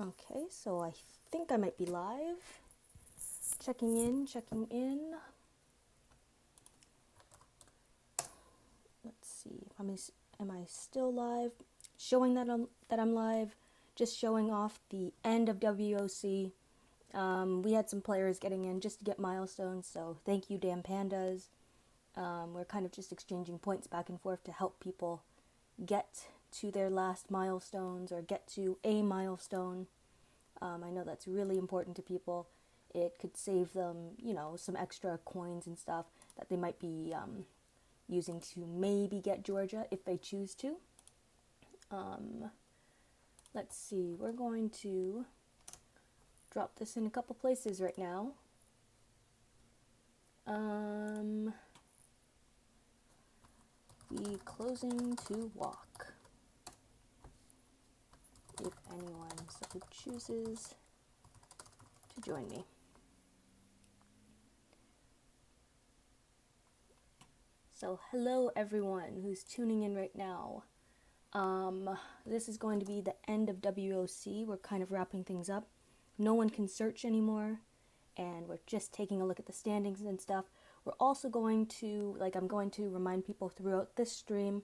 Okay, so I think I might be live. Checking in, checking in. Let's see. Am I still live? Showing that I'm live. Just showing off the end of WoC. We had some players getting in just to get milestones, so thank you, damn pandas. We're kind of just exchanging points back and forth to help people get to their last milestones or get to a milestone. I know that's really important to people. It could save them, some extra coins and stuff that they might be using to maybe get Georgia if they choose to. Let's see, we're going to drop this in a couple places right now. Be closing to walk. If anyone so chooses to join me. So hello everyone who's tuning in right now. This is going to be the end of WoC. We're kind of wrapping things up. No one can search anymore, and we're just taking a look at the standings and stuff. We're also going to, I'm going to remind people throughout this stream,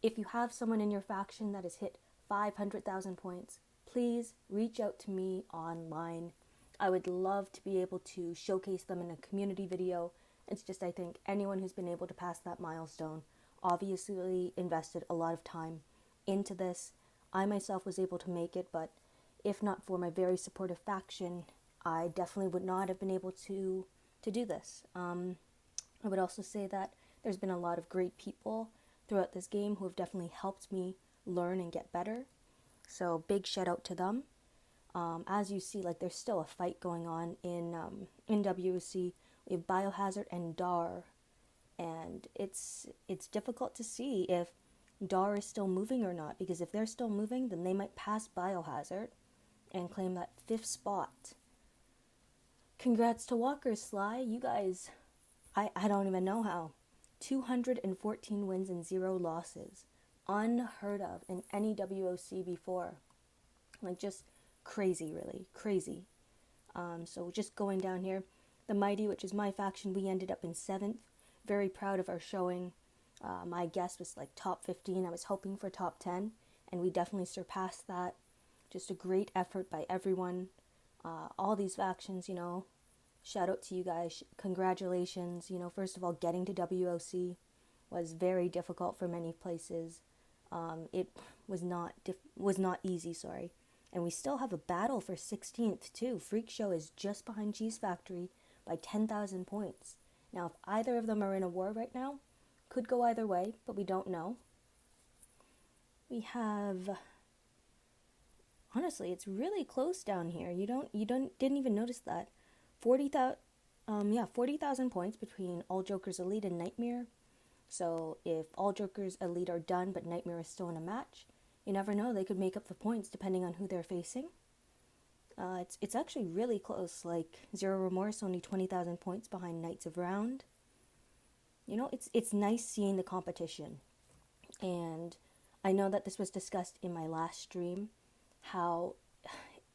if you have someone in your faction that has hit 500,000 points, please reach out to me online. I would love to be able to showcase them in a community video. It's just, I think anyone who's been able to pass that milestone obviously invested a lot of time into this. I myself was able to make it, but if not for my very supportive faction, I definitely would not have been able to do this. I would also say that there's been a lot of great people throughout this game who have definitely helped me learn and get better. So big shout out to them. As you see, there's still a fight going on in WoC. We have Biohazard and Dar, and it's difficult to see if Dar is still moving or not, because if they're still moving, then they might pass Biohazard and claim that 5th spot. Congrats to Walker Sly, you guys, I don't even know how. 214 wins and 0 losses. Unheard of in any WoC before. Just crazy, really, crazy. So just going down here, the Mighty, which is my faction, we ended up in 7th. Very proud of our showing. My guess was top 15. I was hoping for top 10, and we definitely surpassed that. Just a great effort by everyone. All these factions, shout out to you guys. Congratulations. First of all, getting to WoC was very difficult for many places. It was not easy, sorry. And we still have a battle for 16th too. Freak Show is just behind Cheese Factory by 10,000 points. Now, if either of them are in a war right now, could go either way, but we don't know. We have, honestly, it's really close down here. You didn't even notice that. 40,000 points between All Jokers Elite and Nightmare. So if All Jokers Elite are done, but Nightmare is still in a match, you never know, they could make up the points depending on who they're facing. It's actually really close, Zero Remorse only 20,000 points behind Knights of Round. It's nice seeing the competition. And I know that this was discussed in my last stream, how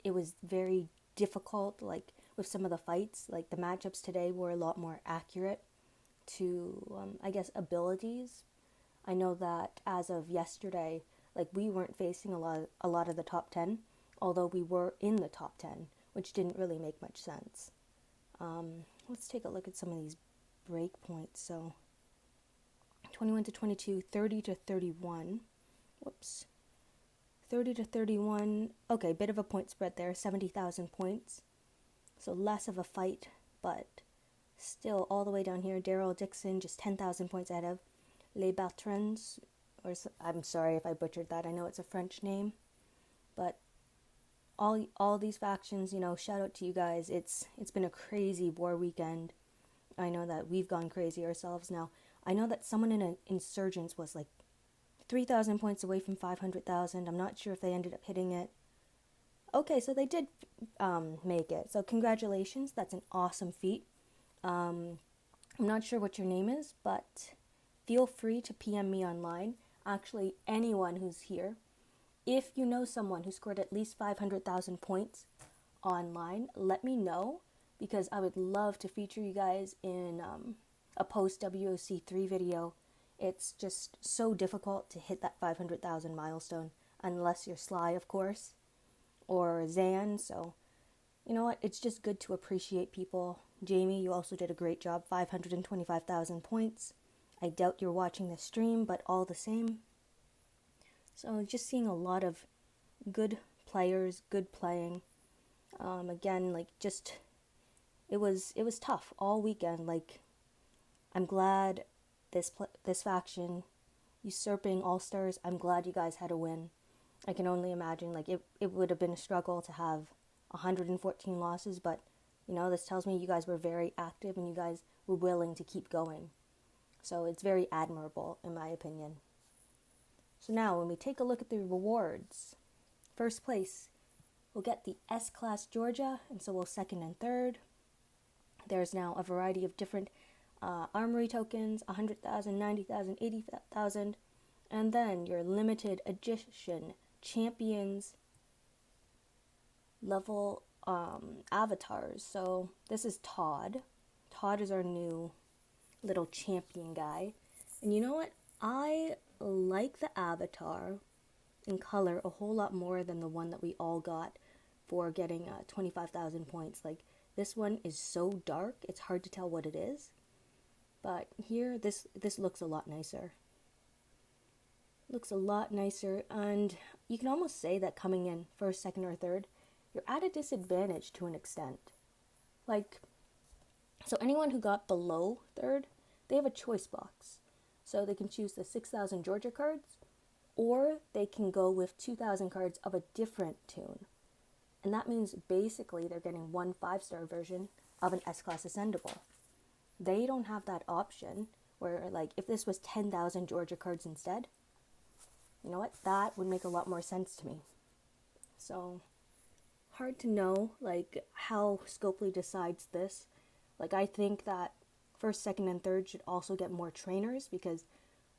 it was very difficult, with some of the fights. The matchups today were a lot more accurate to, abilities. I know that as of yesterday, we weren't facing a lot of the top 10, although we were in the top 10, which didn't really make much sense. Let's take a look at some of these break points. So 21 to 22, 30 to 31. Whoops. 30 to 31. Okay, bit of a point spread there, 70,000 points. So less of a fight, but still all the way down here. Daryl Dixon just 10,000 points ahead of Les Bertrands. I'm sorry if I butchered that. I know it's a French name, but all these factions, shout out to you guys. It's been a crazy war weekend. I know that we've gone crazy ourselves now. I know that someone in Insurgents was 3,000 points away from 500,000. I'm not sure if they ended up hitting it. Okay, so they did make it. So congratulations. That's an awesome feat. I'm not sure what your name is, but feel free to PM me online. Actually, anyone who's here, If you know someone who scored at least 500,000 points online, let me know, because I would love to feature you guys in a post WoC3 video. It's just so difficult to hit that 500,000 milestone, unless you're Sly, of course, or Zan. So, you know what? It's just good to appreciate people. Jamie, you also did a great job, 525,000 points. I doubt you're watching this stream, but all the same. So just seeing a lot of good players, good playing. Again, like, just, it was tough all weekend. Like, I'm glad this faction, usurping All-Stars, I'm glad you guys had a win. I can only imagine, like, it would have been a struggle to have 114 losses, but, you know, this tells me you guys were very active and you guys were willing to keep going. So it's very admirable, in my opinion. So now, when we take a look at the rewards, first place, we'll get the S-Class Georgia, and so we'll second and third. There's now a variety of different armory tokens, 100,000, 90,000, 80,000, and then your limited edition champions level avatars. So this is Todd. Todd is our new little champion guy. And you know what? I like the avatar in color a whole lot more than the one that we all got for getting 25,000 points. Like, this one is so dark, it's hard to tell what it is. But here, this looks a lot nicer. Looks a lot nicer, and you can almost say that coming in first, second, or third, you're at a disadvantage to an extent. Like, so anyone who got below third, they have a choice box. So they can choose the 6,000 Georgia cards, or they can go with 2,000 cards of a different tune. And that means basically they're getting one 5-star version of an S-Class Ascendable. They don't have that option where, like, if this was 10,000 Georgia cards instead, you know what? That would make a lot more sense to me. So, hard to know, like, how Scopely decides this. Like, I think that first, second, and third should also get more trainers, because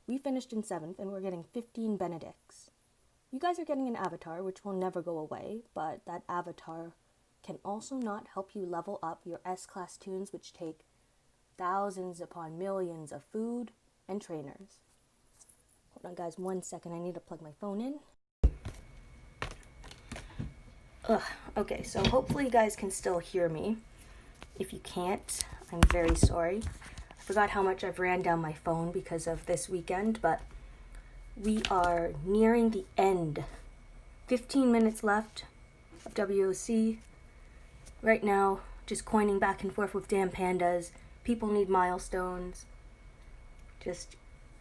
we finished in 7th and we're getting 15 Benedicts. You guys are getting an avatar, which will never go away, but that avatar can also not help you level up your S-Class tunes, which take thousands upon millions of food and trainers. Hold on, guys, 1 second. I need to plug my phone in. Okay, so hopefully you guys can still hear me. If you can't, I'm very sorry. I forgot how much I've ran down my phone because of this weekend, but we are nearing the end. 15 minutes left of WoC. Right now, just coining back and forth with damn pandas. People need milestones. Just,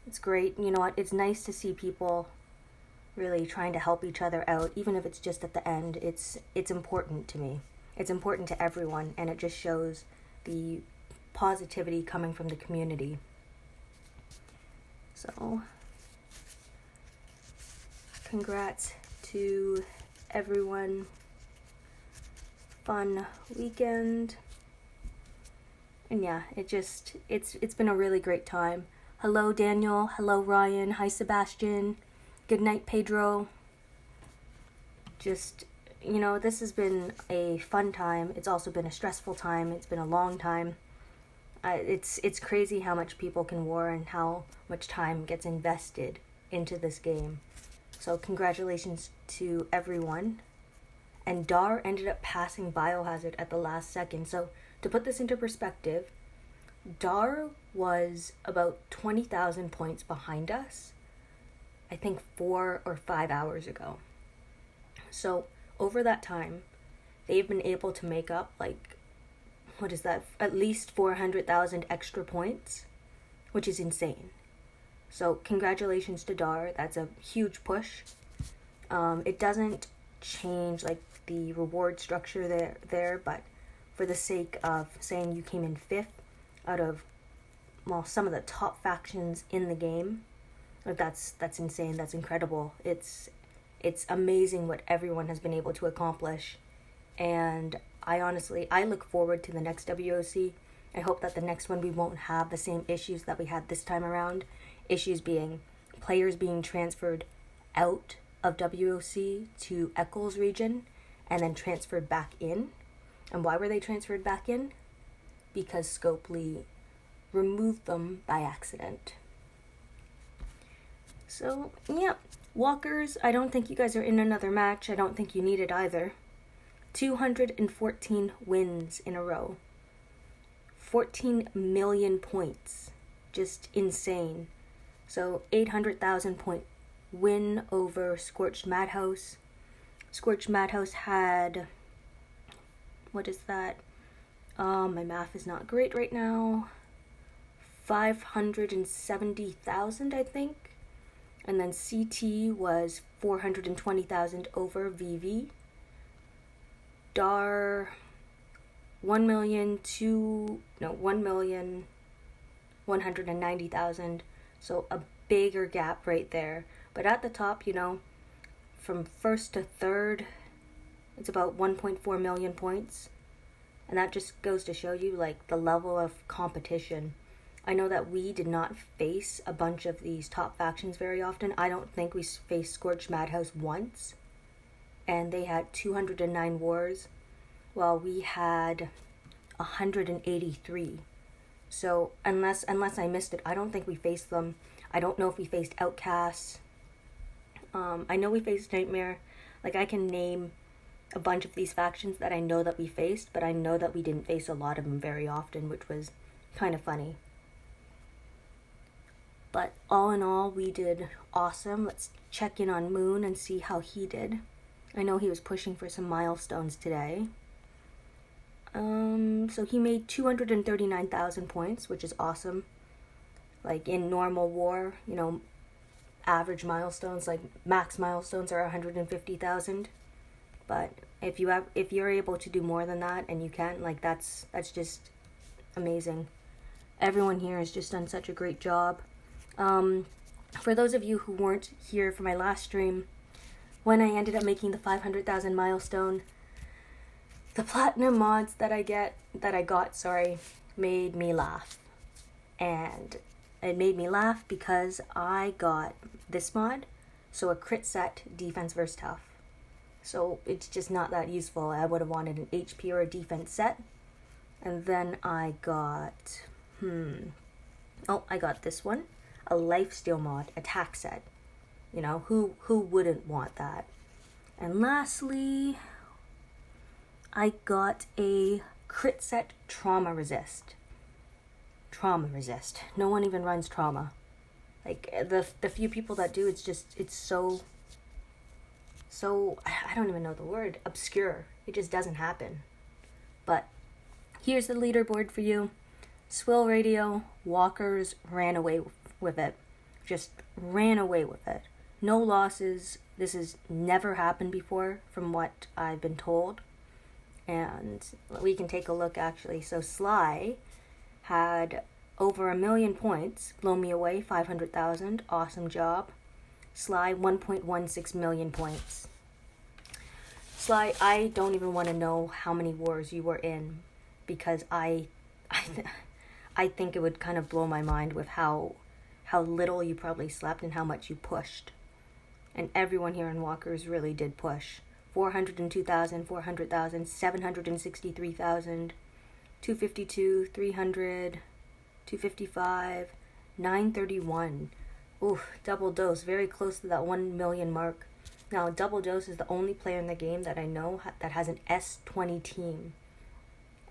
it's great. You know what? It's nice to see people really trying to help each other out, even if it's just at the end. It's important to me. It's important to everyone, and it just shows the positivity coming from the community. So, congrats to everyone. Fun weekend. And yeah, it's been a really great time. Hello, Daniel. Hello, Ryan. Hi, Sebastian. Good night, Pedro. Just, you know, this has been a fun time. It's also been a stressful time. It's been a long time. It's crazy how much people can war and how much time gets invested into this game. So congratulations to everyone. And Dar ended up passing Biohazard at the last second. So to put this into perspective, Dar was about 20,000 points behind us, I think 4 or 5 hours ago. So over that time, they've been able to make up, like, what is that, at least 400,000 extra points, which is insane. So congratulations to Dar. That's a huge push. It doesn't change, like, the reward structure there, but for the sake of saying you came in 5th out of, well, some of the top factions in the game, like, that's insane. That's incredible. It's amazing what everyone has been able to accomplish, and I look forward to the next WoC. I hope that the next one we won't have the same issues that we had this time around. Issues being players being transferred out of WoC to Eccles region and then transferred back in. And why were they transferred back in? Because Scopely removed them by accident. So, yeah. Walkers, I don't think you guys are in another match. I don't think you need it either. 214 wins in a row. 14 million points. Just insane. So 800,000 point win over Scorched Madhouse. Scorched Madhouse had, what is that? My math is not great right now. 570,000, I think. And then CT was 420,000 over VV. DAR 1,190,000. So a bigger gap right there. But at the top, you know, from first to third, it's about 1.4 million points. And that just goes to show you, like, the level of competition. I know that we did not face a bunch of these top factions very often. I don't think we faced Scorched Madhouse once. And they had 209 wars, while we had 183. So unless I missed it, I don't think we faced them. I don't know if we faced Outcasts. I know we faced Nightmare. Like, I can name a bunch of these factions that I know that we faced, but I know that we didn't face a lot of them very often, which was kind of funny. But all in all, we did awesome. Let's check in on Moon and see how he did. I know he was pushing for some milestones today. So he made 239,000 points, which is awesome. Like, in normal war, you know, average milestones, like max milestones are 150,000. But if you're able to do more than that, and you can, like, that's just amazing. Everyone here has just done such a great job. For those of you who weren't here for my last stream, when I ended up making the 500,000 milestone, the platinum mods that I got, made me laugh. And it made me laugh because I got this mod, so a crit set, defense versus tough. So it's just not that useful. I would have wanted an HP or a defense set. And then I got, I got this one, a lifesteal mod, attack set. You know, who wouldn't want that? And lastly, I got a crit set trauma resist. Trauma resist. No one even runs trauma. Like, the few people that do, it's so, I don't even know the word, obscure. It just doesn't happen. But here's the leaderboard for you. Swill Radio, Walkers ran away with it. Just ran away with it. No losses. This has never happened before, from what I've been told. And we can take a look, actually. So Sly had over 1 million points. Blow Me Away, 500,000. Awesome job. Sly, 1.16 million points. Sly, I don't even want to know how many wars you were in, because I think it would kind of blow my mind with how little you probably slept and how much you pushed. And everyone here in Walkers really did push. 402,000, 400,000, 763,000, 252, 300, 255, 931. Ooh, Double Dose, very close to that 1 million mark. Now, Double Dose is the only player in the game that I know that has an S20 team.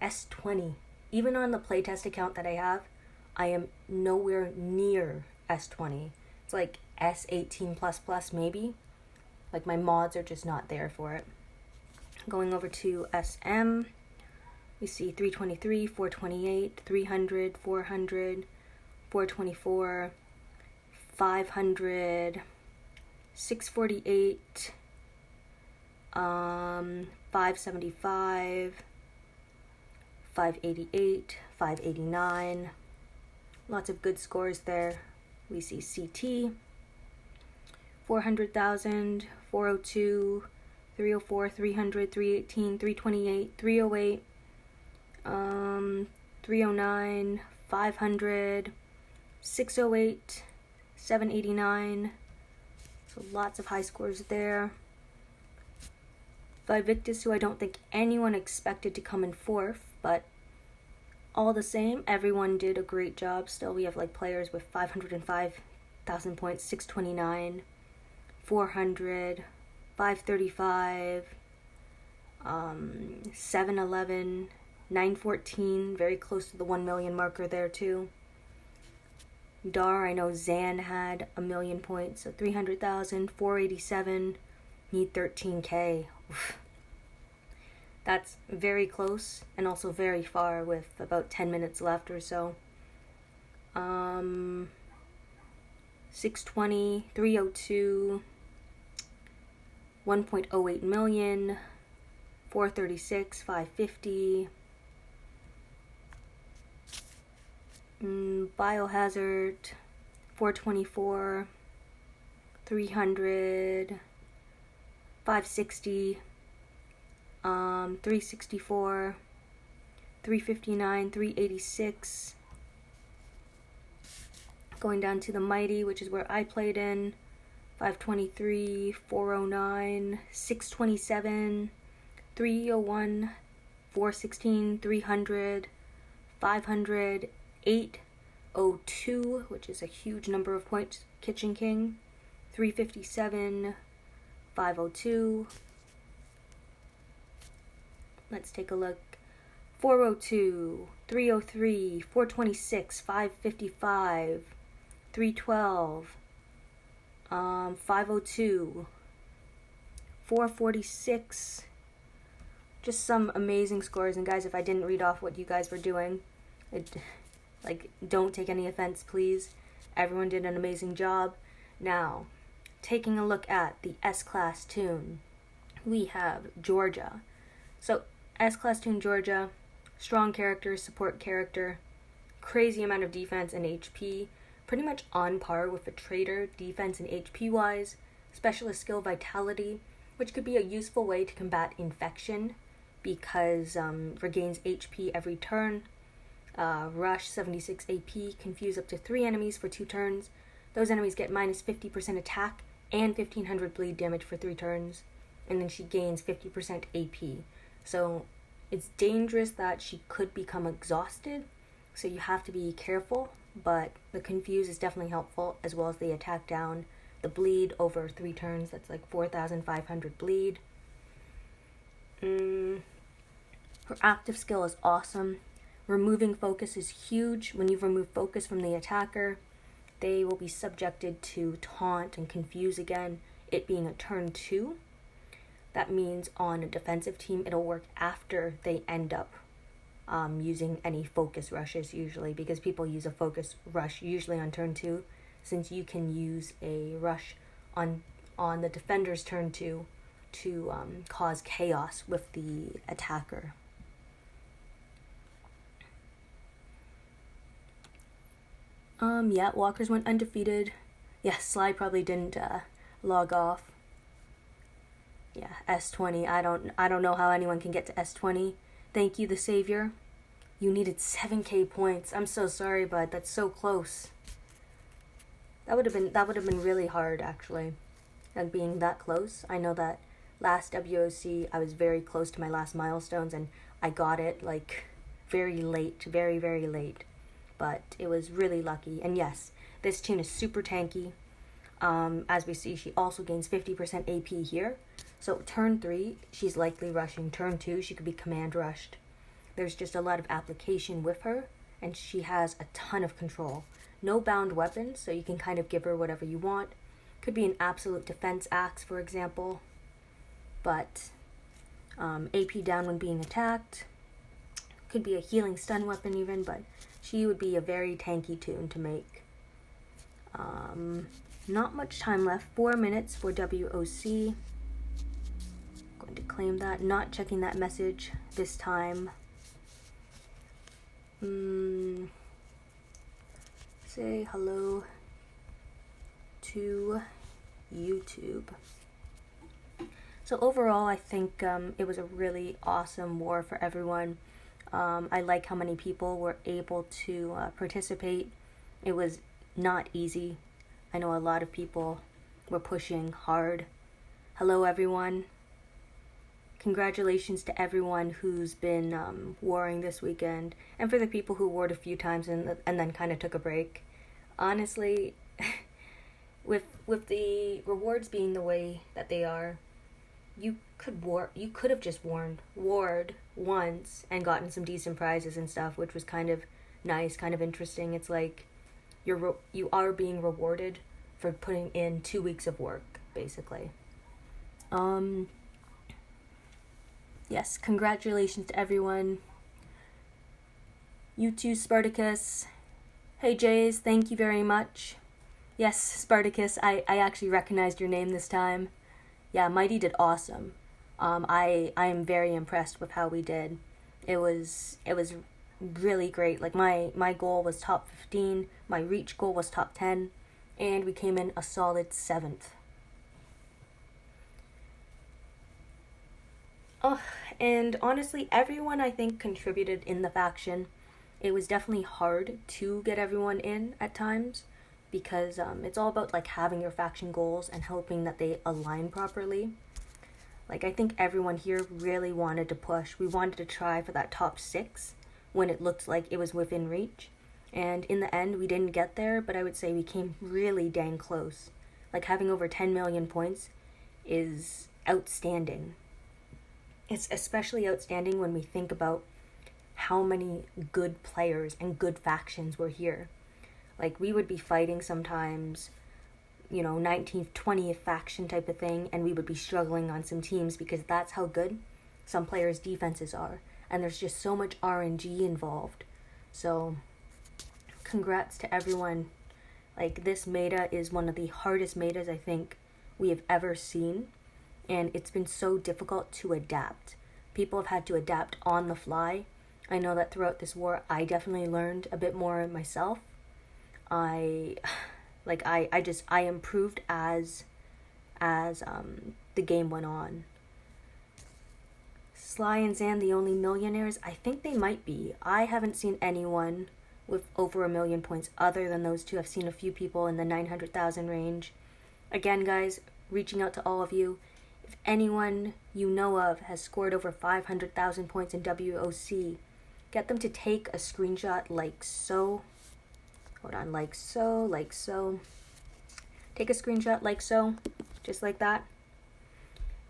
S20. Even on the playtest account that I have, I am nowhere near S20. It's like S18++, maybe. Like, my mods are just not there for it. Going over to SM, we see 323, 428, 300, 400, 424, 500, 648, 575, 588, 589. Lots of good scores there. We see CT, 400,000, 402, 304, 300, 318, 328, 308, 309, 500, 608, 789, So lots of high scores there. Victus, who I don't think anyone expected to come in fourth, but all the same, everyone did a great job. Still, we have like players with 505,000 points, 629, 400, 535, 711, 914, very close to the 1 million marker there too. Dar, I know Zan had 1 million points, so 300,000, 487, need 13k. Oof. That's very close and also very far with about 10 minutes left or so. 620, 302, 1.08 million, 436, 550. Biohazard, 424, 300, 560, 364, 359, 386. Going down to the Mighty, which is where I played in, 523, 409, 627, 301, 416, 300, 500, 802, which is a huge number of points, Kitchen King, 357, 502. Let's take a look. 402, 303, 426, 555, 312, 502, 446. Just some amazing scores. And guys, if I didn't read off what you guys were doing, don't take any offense, please. Everyone did an amazing job. Now, taking a look at the S-Class Toon, we have Georgia. So, S-Class Toon Georgia, strong character, support character, crazy amount of defense and HP, pretty much on par with a trader, defense and HP wise, specialist skill Vitality, which could be a useful way to combat infection because regains HP every turn. Rush, 76 AP, confuse up to 3 enemies for 2 turns. Those enemies get minus 50% attack and 1500 bleed damage for 3 turns, and then she gains 50% AP. So it's dangerous that she could become exhausted, so you have to be careful, but the confuse is definitely helpful, as well as the attack down, the bleed over 3 turns, that's like 4,500 bleed. Her active skill is awesome. Removing focus is huge. When you remove focus from the attacker, they will be subjected to taunt and confuse again, it being a turn 2. That means on a defensive team, it'll work after they end up using any focus rushes usually, because people use a focus rush usually on turn 2, since you can use a rush on the defender's turn 2 to cause chaos with the attacker. Yeah, Walkers went undefeated. Yeah, Sly probably didn't log off. Yeah, S20. I don't know how anyone can get to S20. Thank you, the Savior. You needed 7k points. I'm so sorry, but that's so close. That would have been really hard, actually. Like being that close. I know that last WoC I was very close to my last milestones, and I got it like very late, very, very late. But it was really lucky. And yes, this toon is super tanky. As we see, she also gains 50% AP here. So turn 3, she's likely rushing. Turn 2, she could be command rushed. There's just a lot of application with her, and she has a ton of control. No bound weapons, so you can kind of give her whatever you want. Could be an absolute defense axe, for example. But AP down when being attacked. Could be a healing stun weapon even, but she would be a very tanky toon to make. Not much time left. 4 minutes for WoC. Going to claim that. Not checking that message this time. Say hello to YouTube. So overall, I think it was a really awesome war for everyone. I like how many people were able to participate. It was not easy. I know a lot of people We're pushing hard. Hello, everyone. Congratulations to everyone who's been warring this weekend, and for the people who warred a few times and then kind of took a break. Honestly, with the rewards being the way that they are, you could have just warred once and gotten some decent prizes and stuff, which was kind of nice, kind of interesting. It's like you are being rewarded for putting in 2 weeks of work, basically. Yes, congratulations to everyone. You too, Spartacus. Hey, Jays, thank you very much. Yes, Spartacus, I actually recognized your name this time. Yeah, Mighty did awesome. I am very impressed with how we did. It was really great. Like my goal was top 15, my reach goal was top 10, and we came in a solid 7th. Oh, and honestly, everyone I think contributed in the faction. It was definitely hard to get everyone in at times because it's all about like having your faction goals and hoping that they align properly. Like I think everyone here really wanted to push. We wanted to try for that top 6 when it looked like it was within reach. And in the end, we didn't get there, but I would say we came really dang close. Like having over 10 million points is outstanding. It's especially outstanding when we think about how many good players and good factions were here. Like, we would be fighting sometimes, 19th, 20th faction type of thing, and we would be struggling on some teams because that's how good some players' defenses are. And there's just so much RNG involved. So, congrats to everyone. Like, this meta is one of the hardest metas I think we have ever seen. And it's been so difficult to adapt. People have had to adapt on the fly. I know that throughout this war, I definitely learned a bit more myself. I improved as the game went on. Sly and Zan the only millionaires? I think they might be. I haven't seen anyone with over 1 million points other than those two. I've seen a few people in the 900,000 range. Again, guys, reaching out to all of you. If anyone you know of has scored over 500,000 points in WoC, get them to take a screenshot like so. Hold on, like so. Take a screenshot like so, just like that.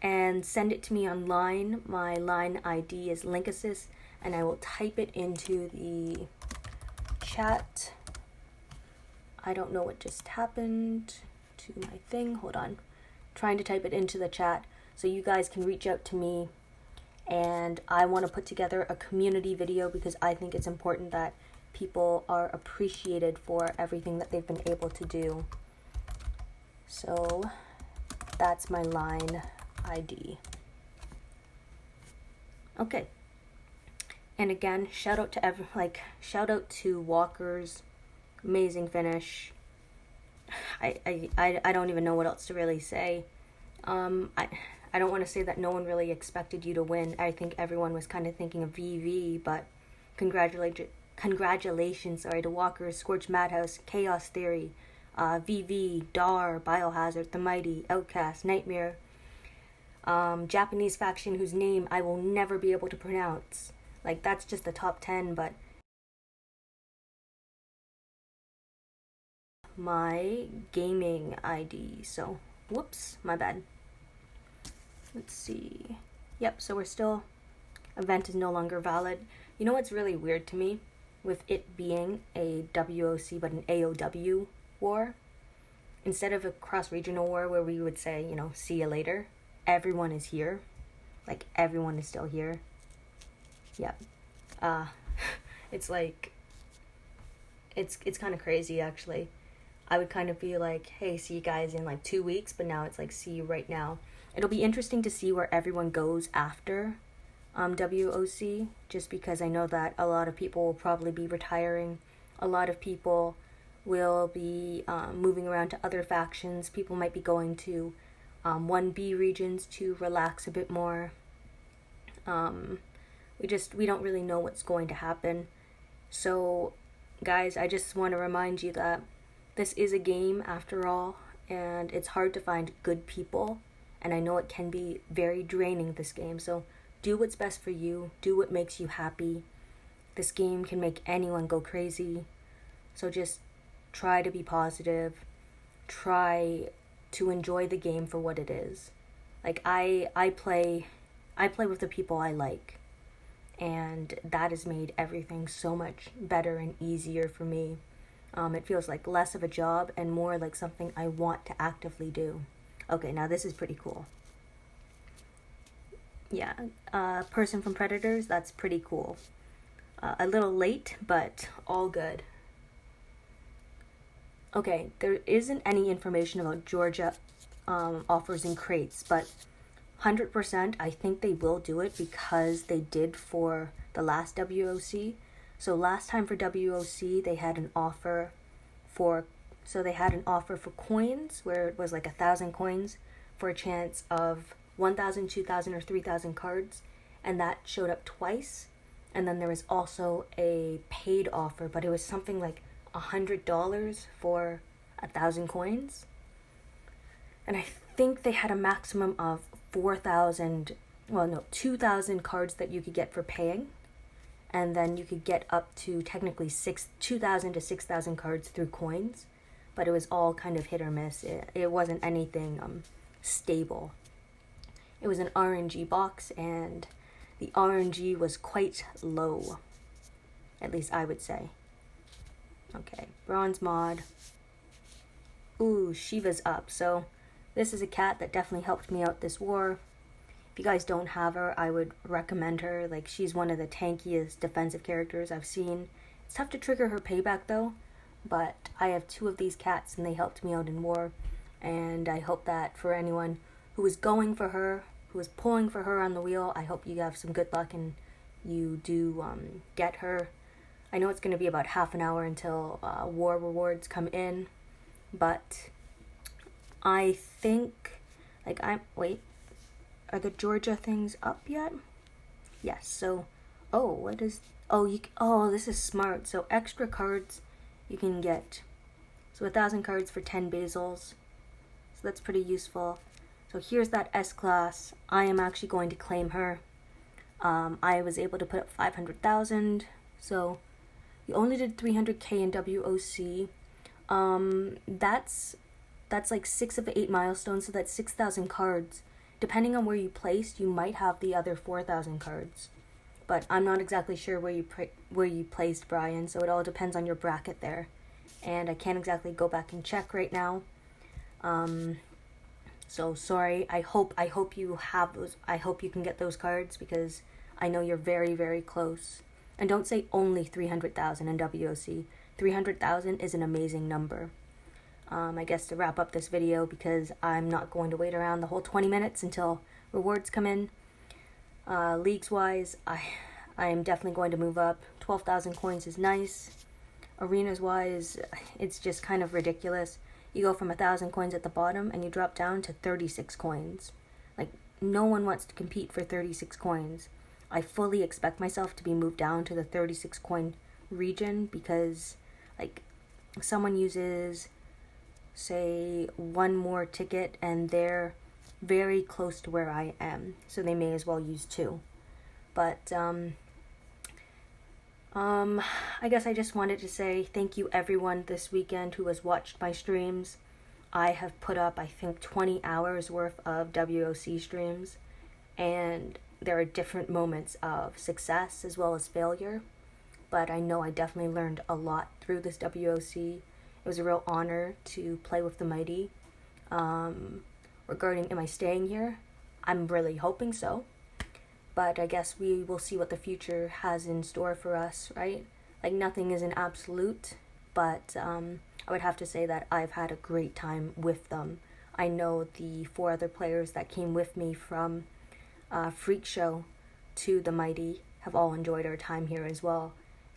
And send it to me on line. My line ID is Linkassist, and I will type it into the chat. I don't know what just happened to my thing. Hold on. Trying to type it into the chat so you guys can reach out to me. And I want to put together a community video because I think it's important that people are appreciated for everything that they've been able to do. So that's my line ID. Okay. And again, shout out to Walker's amazing finish. I don't even know what else to really say. I don't want to say that no one really expected you to win. I think everyone was kind of thinking of VV, but congratulations, to Walker, Scorch Madhouse, Chaos Theory, VV, Dar, Biohazard, The Mighty, Outcast, Nightmare, Japanese faction whose name I will never be able to pronounce. Like, that's just the top 10, but my gaming ID. So, whoops, my bad. Let's see. Yep, so we're still, event is no longer valid. You know what's really weird to me? With it being a WoC but an AOW war, instead of a cross-regional war where we would say, see you later, everyone is here. Like, everyone is still here. Yep. It's like, it's kind of crazy, actually. I would kind of be like, hey, see you guys in like 2 weeks, but now it's like, see you right now. It'll be interesting to see where everyone goes after WoC, just because I know that a lot of people will probably be retiring. A lot of people will be moving around to other factions. People might be going to 1B regions to relax a bit more. We don't really know what's going to happen. So, guys, I just want to remind you that this is a game after all, and it's hard to find good people, and I know it can be very draining, this game. So do what's best for you, do what makes you happy. This game can make anyone go crazy, so just try to be positive, try to enjoy the game for what it is. Like I play with the people I like, and that has made everything so much better and easier for me. It feels like less of a job and more like something I want to actively do. Okay, now this is pretty cool. Yeah, person from Predators, that's pretty cool. A little late, but all good. Okay, there isn't any information about Georgia offers in crates, but 100% I think they will do it because they did for the last WoC. So last time for WoC, they had an offer for coins, where it was like 1,000 coins for a chance of 1,000, 2,000, or 3,000 cards, and that showed up twice. And then there was also a paid offer, but it was something like $100 for 1,000 coins. And I think they had a maximum of 2,000 cards that you could get for paying. And then you could get up to technically 2,000 to 6,000 cards through coins. But it was all kind of hit or miss. It wasn't anything stable. It was an RNG box, and the RNG was quite low. At least I would say. Okay, bronze mod. Ooh, Shiva's up. So this is a cat that definitely helped me out this war. If you guys don't have her, I would recommend her. Like, she's one of the tankiest defensive characters I've seen. It's tough to trigger her payback though, but I have 2 of these cats and they helped me out in war. And I hope that for anyone who is going for her, who is pulling for her on the wheel, I hope you have some good luck and you do get her. I know it's going to be about half an hour until war rewards come in, but I think, are the Georgia things up yet? Yes, so, this is smart. So extra cards you can get. So 1,000 cards for 10 basils. So that's pretty useful. So here's that S-Class. I am actually going to claim her. I was able to put up 500,000. So you only did 300k in WoC. That's like 6 of the 8 milestones, so that's 6,000 cards. Depending on where you placed, you might have the other 4,000 cards. But I'm not exactly sure where you placed, Brian, so it all depends on your bracket there. And I can't exactly go back and check right now. So sorry. I hope you have those. I hope you can get those cards because I know you're very, very close. And don't say only 300,000 in WoC. 300,000 is an amazing number. I guess to wrap up this video, because I'm not going to wait around the whole 20 minutes until rewards come in. Leagues-wise, I am definitely going to move up. 12,000 coins is nice. Arenas-wise, it's just kind of ridiculous. You go from 1,000 coins at the bottom and you drop down to 36 coins. Like, no one wants to compete for 36 coins. I fully expect myself to be moved down to the 36 coin region because, like, someone uses, say, 1 more ticket and they're very close to where I am, so they may as well use 2. But I guess I just wanted to say thank you everyone this weekend who has watched my streams. I have put up, I think, 20 hours worth of WoC streams, and there are different moments of success as well as failure, but I know I definitely learned a lot through this WoC. It was a real honor to play with the mighty. Regarding am I staying here, I'm really hoping so. But I guess we will see what the future has in store for us, right? Like, nothing is an absolute, but I would have to say that I've had a great time with them. I know the 4 other players that came with me from Freak Show to the Mighty have all enjoyed our time here as well.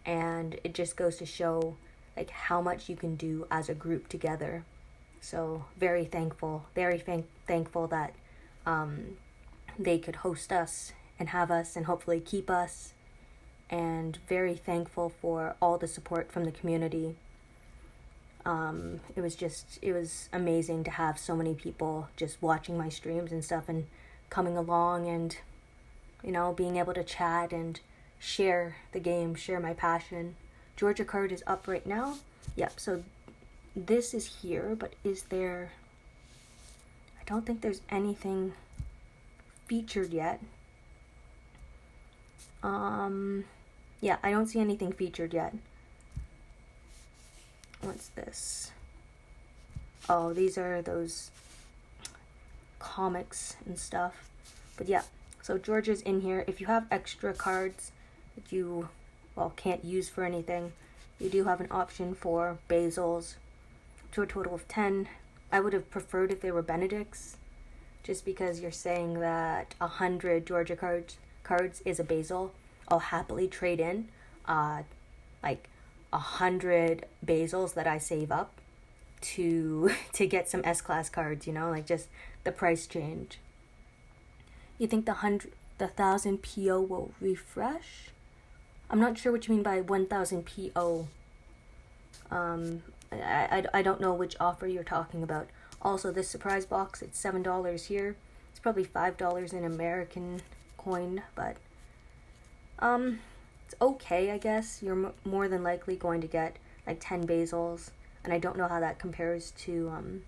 And it just goes to show, like, how much you can do as a group together. So very thankful that they could host us and have us and hopefully keep us, and very thankful for all the support from the community. It was amazing to have so many people just watching my streams and stuff and coming along and, you know, being able to chat and share the game, share my passion. Georgia card is up right now. Yep, so this is here, but is there... I don't think there's anything featured yet. Yeah, I don't see anything featured yet. What's this? Oh, these are those comics and stuff. But yeah, so Georgia's in here. If you have extra cards that you, well, can't use for anything, you do have an option for Basils to a total of 10. I would have preferred if they were Benedicts, just because you're saying that 100 Georgia cards is a Basil. I'll happily trade in like 100 Basils that I save up to get some S-class cards, you know, like just the price change. You think the 1,000 PO will refresh? I'm not sure what you mean by 1,000 PO. I don't know which offer you're talking about. Also, this surprise box, it's $7 here. It's probably $5 in American coin, but it's okay, I guess. You're more than likely going to get like 10 Basils, and I don't know how that compares to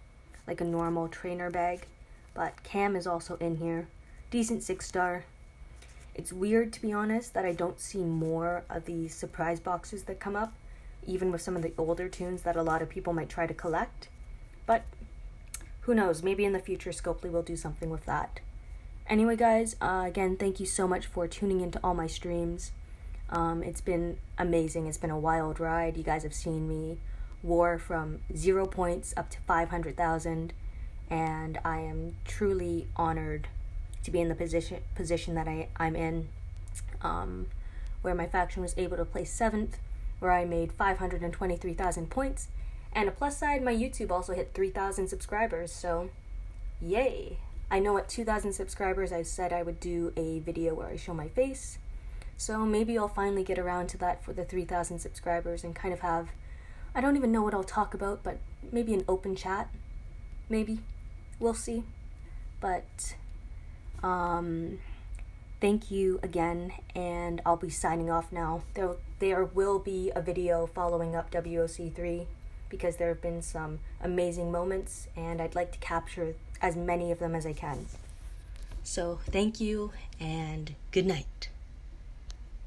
like a normal trainer bag. But Cam is also in here. Decent 6-star. It's weird, to be honest, that I don't see more of these surprise boxes that come up, even with some of the older tunes that a lot of people might try to collect. But who knows, maybe in the future Scopely will do something with that. Anyway, guys, again, thank you so much for tuning into all my streams. It's been amazing. It's been a wild ride. You guys have seen me war from 0 points up to 500,000, and I am truly honored to be in the position that I'm in, where my faction was able to place 7th, where I made 523,000 points, and a plus side, my YouTube also hit 3,000 subscribers, so yay! I know at 2,000 subscribers I said I would do a video where I show my face, so maybe I'll finally get around to that for the 3,000 subscribers and kind of have, I don't even know what I'll talk about, but maybe an open chat, maybe, we'll see, but thank you again, and I'll be signing off now. There will be a video following up WoC3, because there have been some amazing moments, and I'd like to capture as many of them as I can. So thank you, and good night.